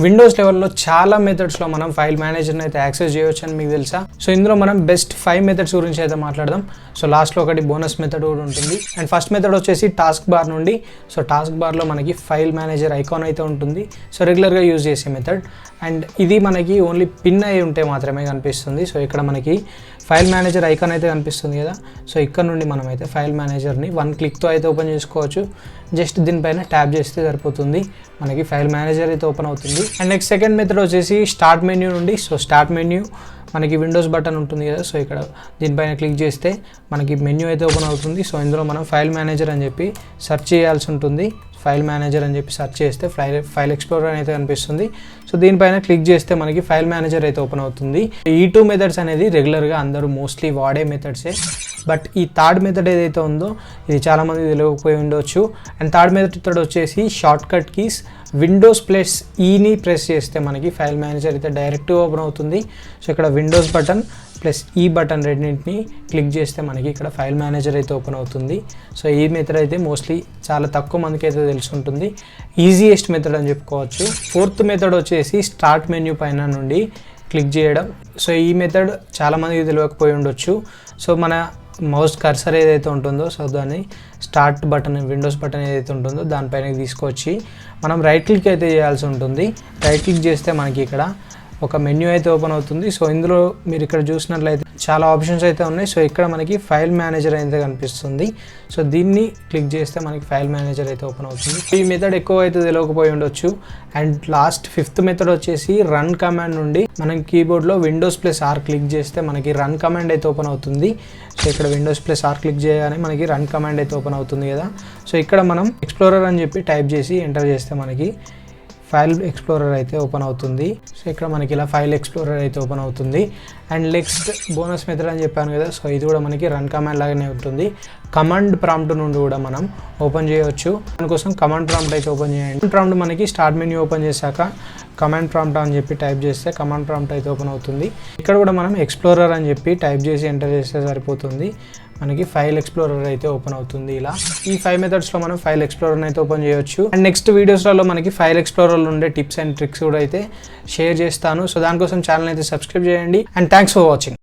Windows లెవెల్లో చాలా మెథడ్స్లో మనం ఫైల్ మేనేజర్ని అయితే యాక్సెస్ చేయవచ్చు అని మీకు తెలుసా. సో ఇందులో మనం బెస్ట్ 5 మెథడ్స్ గురించి అయితే మాట్లాడదాం. సో లాస్ట్లో ఒకటి బోనస్ మెథడ్ కూడా ఉంటుంది. అండ్ ఫస్ట్ మెథడ్ వచ్చేసి టాస్క్ బార్ నుండి. సో టాస్క్ బార్లో మనకి ఫైల్ మేనేజర్ ఐకాన్ అయితే ఉంటుంది. సో రెగ్యులర్గా యూజ్ చేసే మెథడ్. అండ్ ఇది మనకి ఓన్లీ పిన్ అయి ఉంటే మాత్రమే కనిపిస్తుంది. సో ఇక్కడ మనకి ఫైల్ మేనేజర్ ఐకాన్ అయితే కనిపిస్తుంది కదా. సో ఇక్కడ నుండి మనం అయితే ఫైల్ మేనేజర్ని 1 క్లిక్తో అయితే ఓపెన్ చేసుకోవచ్చు. జస్ట్ దీనిపైన ట్యాప్ చేస్తే సరిపోతుంది, మనకి ఫైల్ మేనేజర్ అయితే ఓపెన్ అవుతుంది. అండ్ నెక్స్ట్ సెకండ్ మెథడ్ వచ్చేసి స్టార్ట్ మెన్యూ నుండి. సో స్టార్ట్ మెన్యూ మనకి విండోస్ బటన్ ఉంటుంది కదా. సో ఇక్కడ దీనిపైన క్లిక్ చేస్తే మనకి మెన్యూ అయితే ఓపెన్ అవుతుంది. సో ఇందులో మనం ఫైల్ మేనేజర్ అని చెప్పి సెర్చ్ చేయాల్సి ఉంటుంది. ఫైల్ మేనేజర్ అని చెప్పి సెర్చ్ చేస్తే ఫైల్ ఎక్స్ప్లోరర్ అయితే కనిపిస్తుంది. సో దీనిపైన క్లిక్ చేస్తే మనకి ఫైల్ మేనేజర్ అయితే ఓపెన్ అవుతుంది. ఈ 2 మెథడ్స్ అనేది రెగ్యులర్గా అందరూ మోస్ట్లీ వాడే మెథడ్సే. బట్ ఈ థర్డ్ మెథడ్ ఏదైతే ఉందో ఇది చాలామంది తెలియకపోయి ఉండొచ్చు. అండ్ థర్డ్ మెథడ్ వచ్చేసి short cut keys Windows plus ఈని ప్రెస్ చేస్తే మనకి ఫైల్ మేనేజర్ అయితే డైరెక్ట్గా ఓపెన్ అవుతుంది. సో ఇక్కడ విండోస్ బటన్ ప్లస్ ఈ బటన్ రెండింటిని క్లిక్ చేస్తే మనకి ఇక్కడ ఫైల్ మేనేజర్ అయితే ఓపెన్ అవుతుంది. సో ఈ మెథడ్ అయితే మోస్ట్లీ చాలా తక్కువ మందికి అయితే తెలిసి ఉంటుంది. ఈజియెస్ట్ మెథడ్ అని చెప్పుకోవచ్చు. ఫోర్త్ మెథడ్ వచ్చేసి స్టార్ట్ మెన్యూ పైన నుండి క్లిక్ చేయడం. సో ఈ మెథడ్ చాలామందికి తెలియకపోయి ఉండొచ్చు. సో మన మౌస్ కర్సర్ ఏదైతే ఉంటుందో సో దాన్ని స్టార్ట్ బటన్ విండోస్ బటన్ ఏదైతే ఉంటుందో దానిపైన తీసుకొచ్చి మనం రైట్ క్లిక్ అయితే చేయాల్సి ఉంటుంది. రైట్ క్లిక్ చేస్తే మనకి ఇక్కడ ఒక మెన్యూ అయితే ఓపెన్ అవుతుంది. సో ఇందులో మీరు ఇక్కడ చూసినట్లయితే చాలా ఆప్షన్స్ అయితే ఉన్నాయి. సో ఇక్కడ మనకి ఫైల్ మేనేజర్ అయితే కనిపిస్తుంది. సో దీన్ని క్లిక్ చేస్తే మనకి ఫైల్ మేనేజర్ అయితే ఓపెన్ అవుతుంది. ఈ మెథడ్ ఎక్కువ అయితే తెలియకపోయి ఉండొచ్చు. అండ్ లాస్ట్ 5th మెథడ్ వచ్చేసి రన్ కమాండ్ నుండి మనం కీబోర్డ్లో విండోస్ ప్లస్ ఆర్ క్లిక్ చేస్తే మనకి రన్ కమాండ్ అయితే ఓపెన్ అవుతుంది. సో ఇక్కడ విండోస్ ప్లస్ ఆర్ క్లిక్ చేయగానే మనకి రన్ కమాండ్ అయితే ఓపెన్ అవుతుంది కదా. సో ఇక్కడ మనం ఎక్స్ప్లోరర్ అని చెప్పి టైప్ చేసి ఎంటర్ చేస్తే మనకి ఫైల్ ఎక్స్ప్లోరర్ అయితే ఓపెన్ అవుతుంది. సో ఇక్కడ మనకి ఇలా ఫైల్ ఎక్స్ప్లోరర్ అయితే ఓపెన్ అవుతుంది. అండ్ నెక్స్ట్ బోనస్ మెథడ్ అని చెప్పాను కదా. సో ఇది కూడా మనకి రన్ కమాండ్ లాగానే ఉంటుంది. కమాండ్ ప్రాంప్ట్ నుండి కూడా మనం ఓపెన్ చేయవచ్చు. దానికోసం కమాండ్ ప్రాంప్ట్ అయితే ఓపెన్ చేయండి. ప్రాంప్ట్ మనకి స్టార్ట్ మెన్యూ ఓపెన్ చేశాక కమాండ్ ప్రాంప్ట్ అని చెప్పి టైప్ చేస్తే కమాండ్ ప్రాంప్ట్ అయితే ఓపెన్ అవుతుంది. ఇక్కడ కూడా మనం ఎక్స్ప్లోరర్ అని చెప్పి టైప్ చేసి ఎంటర్ చేస్తే సరిపోతుంది, మనకి ఫైల్ ఎక్స్ప్లోరర్ అయితే ఓపెన్ అవుతుంది. ఇలా ఈ 5 మెథడ్స్లో మనం ఫైల్ ఎక్స్ప్లోరర్ అయితే ఓపెన్ చేయొచ్చు. అండ్ నెక్స్ట్ వీడియోస్లలో మనకి ఫైల్ ఎక్స్ప్లోరర్లో ఉండే టిప్స్ అండ్ ట్రిక్స్ కూడా అయితే షేర్ చేస్తాను. సో దానికోసం ఛానల్ అయితే సబ్స్క్రైబ్ చేయండి. And thanks for watching.